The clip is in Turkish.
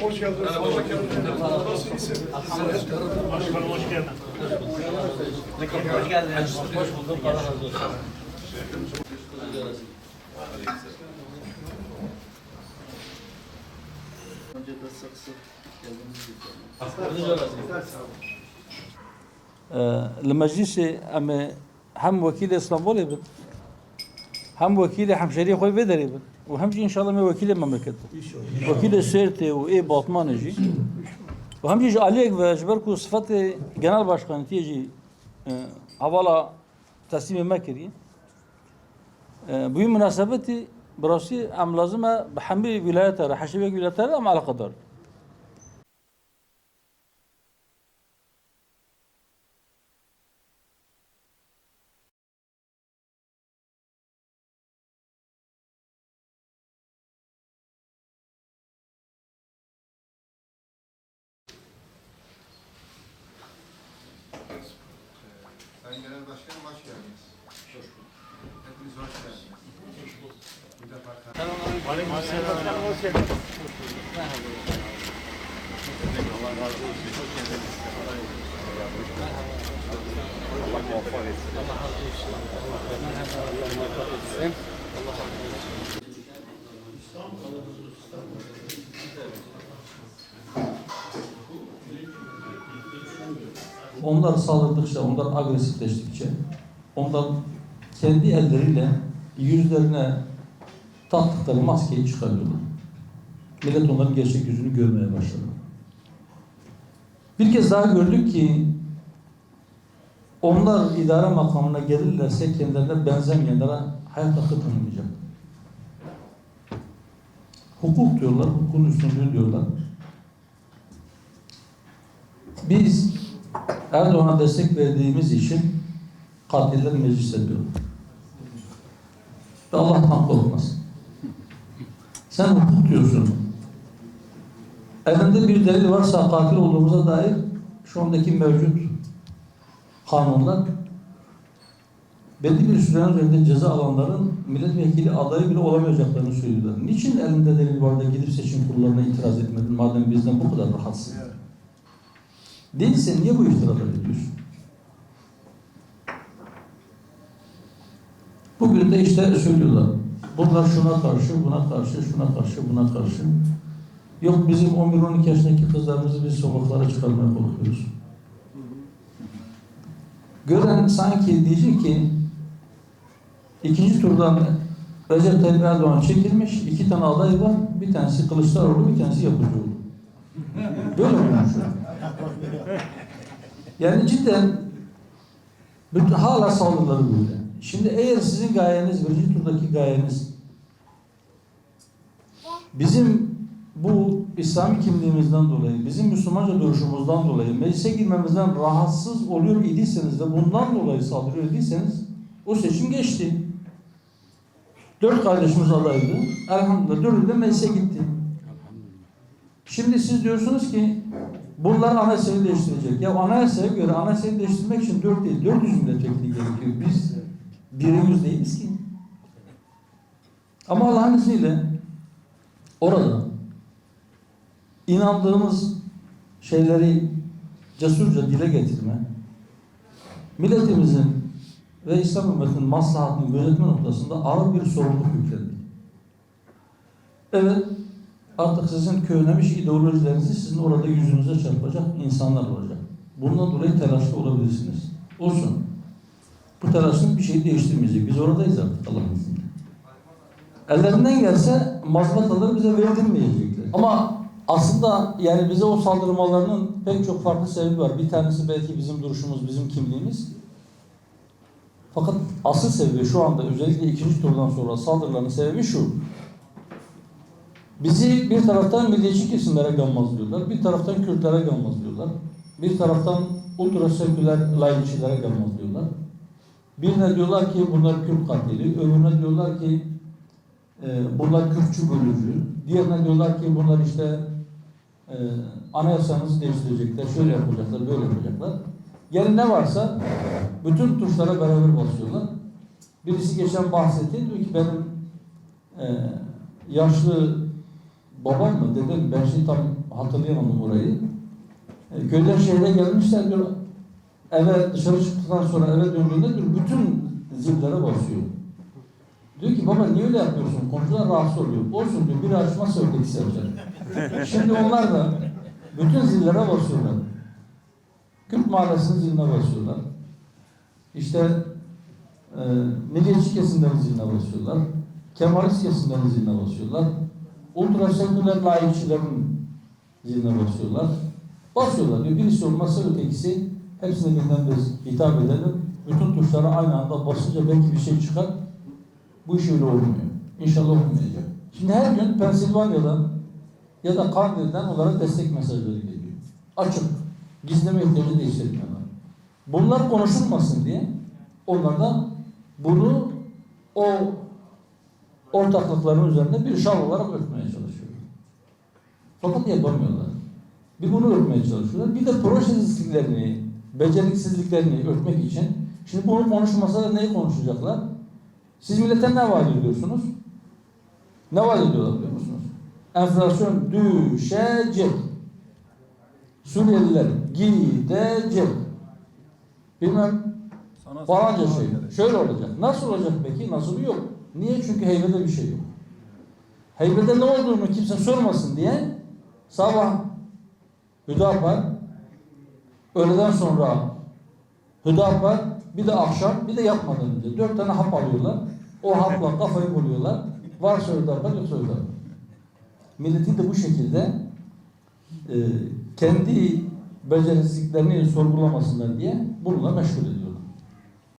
Hoş geldiniz. Allah geldiniz. Nasıl iyisin? Başkanım hoş geldin. Hoş geldiniz. Hoş bulduk. Allah razı olsun. Önce de sık sık المجلس ام هم وكيل اسطنبول ابن هم وكيل همشري خوي بدر ابن وهم ان شاء الله ما وكيل مملكته وكيل سيرتي واي باطمان جي وهم جي عليك وجبركو صفات جنرال başkan تيجي حوالا تسليم مكري bu münasebeti burası am lazım بحمي ولايتها حشبيه ولايتها ام على قدر Sayın Genel Başkanım hoş geldiniz. Hoş bulduk. Hepiniz hoş geldiniz. Hoş bulduk. Bu defa Aleykümselam. Başkanım hoş geldin. Onlar saldırdıkça, onlar agresifleştikçe, onlar kendi elleriyle yüzlerine taktıkları maskeyi çıkarıyorlar. Millet onların gerçek yüzünü görmeye başladı. Bir kez daha gördük ki onlar idare makamına gelirlerse kendilerine benzemeyenlere hayat hakkı tanımayacak. Hukuk diyorlar, hukukun üstünlüğü diyorlar. Biz Erdoğan'a destek verdiğimiz için katiller meclis ediyor. Ve Allah'tan korkmaz. Sen hukuk diyorsun. Elinde bir delil varsa katil olduğumuza dair şu andaki mevcut kanunlar belli bir sürenin üzerinde ceza alanların milletvekili adayı bile olamayacaklarını söylüyorlar. Niçin elinde delil var da gidip seçim kurullarına itiraz etmedin madem bizden bu kadar rahatsın? Değilse niye bu iftiralar ediyorsun? Bugün de işte söylüyorlar. Bunlar şuna karşı, buna karşı, şuna karşı, buna karşı. Yok bizim 11-12 yaşındaki kızlarımızı biz sokaklara çıkarmaya korkuyoruz. Gören sanki diyecek ki ikinci turdan Recep Tayyip Erdoğan çekilmiş, 2 tane aday var, bir tanesi Kılıçdaroğlu, bir tanesi Yapıcıoğlu. Böyle konuşuyor. Yani cidden hala saldırıları böyle. Şimdi eğer sizin gayeniz, birinci turdaki gayeniz bizim bu İslami kimliğimizden dolayı, bizim Müslümanca duruşumuzdan dolayı meclise girmemizden rahatsız oluyor idiyseniz ve bundan dolayı saldırıyor idiyseniz o seçim geçti. 4 kardeşimiz adaydı. Elhamdülillah 4'ü de meclise gitti. Şimdi siz diyorsunuz ki bunlar anayasayı değiştirecek. Ya anayasaya göre anayasayı değiştirmek için 4 değil, 400 milletvekili gerekiyor. Biz 100 değiliz ki. Ama Allah'ın izniyle orada inandığımız şeyleri cesurca dile getirme, milletimizin ve İslam ümmetinin maslahatını gözetme noktasında ağır bir sorumluluk yüklendik. Evet, artık sizin köynemiş ideolojilerinizi sizin orada yüzünüze çarpacak insanlar olacak. Bundan dolayı telaşlı olabilirsiniz. Olsun. Bu telaşın bir şeyi değiştirmeyecek. Biz oradayız artık Allah'ın izniyle. Ellerinden gelse mazbataları bize verdirmeyecekler. Ama aslında yani bize o saldırmalarının pek çok farklı sebebi var. Bir tanesi belki bizim duruşumuz, bizim kimliğimiz. Fakat asıl sebebi şu anda özellikle ikinci turdan sonra saldırıların sebebi şu. Bizi bir taraftan milliyetçi kesimlere gammazlıyorlar, bir taraftan Kürtlere gammazlıyorlar, bir taraftan ultraseküler layıkçilere gammazlıyorlar. Birine diyorlar ki bunlar Kürt katili, öbürüne diyorlar ki bunlar Kürtçü bölücü, diğerine diyorlar ki bunlar işte anayasanızı değiştirecekler, şöyle yapacaklar, böyle yapacaklar. Yani ne varsa bütün tuşlara beraber basıyorlar. Birisi geçen bahsetti, diyor ki benim yaşlı babam mı dedem ben şimdi tam hatırlayamadım orayı. Köyden şehre gelmişler diyor. Eve dışarı çıktıktan sonra eve döndüğünde diyor bütün zillere basıyor. Diyor ki baba niye öyle yapıyorsun? Komşular rahatsız oluyor. Olsun diyor biri açmazsa ötekisi açar. Şimdi onlar da bütün zillere basıyorlar. Kürt Mahallesi'nin ziline basıyorlar. İşte milliyetçi kesimlerin ziline basıyorlar. Kemalist kesimlerin ziline basıyorlar. Ultraseküler layıkçıların ziline basıyorlar. Basıyorlar diyor. Birisi olmazsa ötekisi hepsine birden biz hitap edelim. Bütün tuşlara aynı anda basınca belki bir şey çıkar. Bu iş öyle olmuyor. İnşallah olmayacak. Şimdi her gün Pensilvanya'dan ya da Kandil'den onlara destek mesajları geliyor. Açık. Gizleme ihtiyacı da hissetmiyorlar. Bunlar konuşulmasın diye onlar da bunu o ortaklıkların üzerinde bir şal olarak örtmeye çalışıyorlar. Fakat yapamıyorlar. Bir bunu örtmeye çalışıyorlar. Bir de projesizliklerini, beceriksizliklerini örtmek için şimdi bunu konuşmasa da neyi konuşacaklar? Siz millete ne vaat ediyorsunuz? Ne vaat ediyorlar biliyor musunuz? Enflasyon düşecek. Suriyeliler gidecek. Bilmem falanca şey. Şöyle olacak. Nasıl olacak peki? Nasıl yok? Niye? Çünkü heybede bir şey yok. Heybede ne olduğunu kimse sormasın diye sabah Hüdapar, öğleden sonra Hüdapar, bir de akşam, bir de yapmadan önce 4 tane hap alıyorlar. O hapla kafayı buluyorlar. Varsa Hüdapar, yoksa Hüdapar. Milleti de bu şekilde kendi becerisizliklerini sorgulamasınlar diye bununla meşgul ediyor.